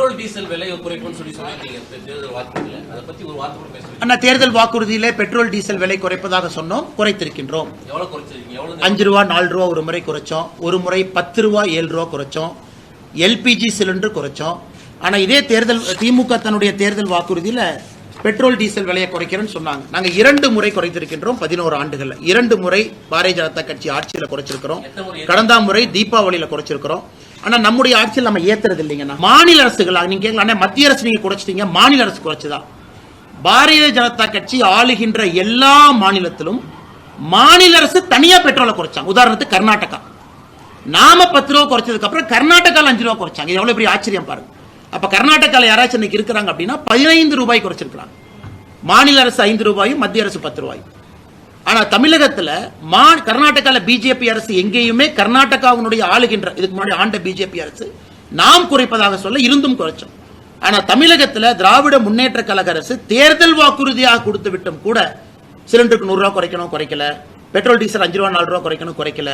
Petrol diesel விலை குறைப்புன்னு சொல்லிருக்கீங்க தேர்தல் வாக்குறுதியில, அதை பத்தி ஒரு வார்த்தை கூட பேசுறீங்க. அண்ணா, தேர்தல் வாக்குறுதியிலே பெட்ரோல் டீசல் விலை குறைப்பதாக சொன்னோம், குறைத்திருக்கின்றோம். எவ்வளவு குறைச்சிருக்கீங்க? 5 ரூபா 4 ரூபா ஒரு முறை குறைச்சோம், ஒரு முறை 10 ரூபா 7 ரூபா குறைச்சோம், எல்பிஜி சிலிண்டர் குறைச்சோம். ஆனா இதே தேர்தல் திமுக தன்னுடைய தேர்தல் வாக்குறுதியில பெட்ரோல் டீசல் விலையை குறைக்கிறேன்னு சொன்னாங்க. நாங்க 2 முறை குறைத்திருக்கின்றோம் 11 ஆண்டுகள்ல. 2 முறை பாரதிய ஜனதா கட்சி ஆட்சியில குறைச்சிருக்கிறோம். கடந்த முறை தீபாவளியில குறைச்சிருக்கிறோம். ஆனா நம்முடைய ஆட்சியில் நம்ம ஏத்துறது இல்லைங்கன்னா மாநில அரசுகள் நீங்க கேட்கலாம், மத்திய அரசு நீங்க குறைச்சிட்டீங்க, மாநில அரசு குறைச்சுதான். பாரதிய ஜனதா கட்சி ஆளுகின்ற எல்லா மாநிலத்திலும் மாநில அரசு தனியா பெட்ரோலை குறைச்சாங்க. உதாரணத்துக்கு கர்நாடகா, நாம 10 ரூபா குறைச்சதுக்கு அப்புறம் கர்நாடகால 5 ரூபா குறைச்சாங்க. இது எவ்வளவு பெரிய ஆச்சரியம் பாருங்க. அப்ப கர்நாடகால யாராச்சும் இன்னைக்கு இருக்கிறாங்க அப்படின்னா 15 ரூபாய் குறைச்சிருக்காங்க. மாநில அரசு 5 ரூபாயும் மத்திய அரசு 10 ரூபாயும். ஆனா தமிழகத்துல கர்நாடகால பிஜேபி அரசு எங்கேயுமே கர்நாடகாவுடைய ஆளுகின்ற இதுக்கு முன்னாடி ஆண்ட பிஜேபி அரசு நாம் குறைப்பதாக சொல்ல இருந்தும் குறைச்சோம். ஆனா தமிழகத்துல திராவிட முன்னேற்ற கழக அரசு தேர்தல் வாக்குறுதியாக கொடுத்து விட்டும் கூட சிலிண்டருக்கு 100 ரூபாய் குறைக்கணும், குறைக்கல. பெட்ரோல் டீசல் 5 ரூபா 4 ரூபா குறைக்கணும், குறைக்கல.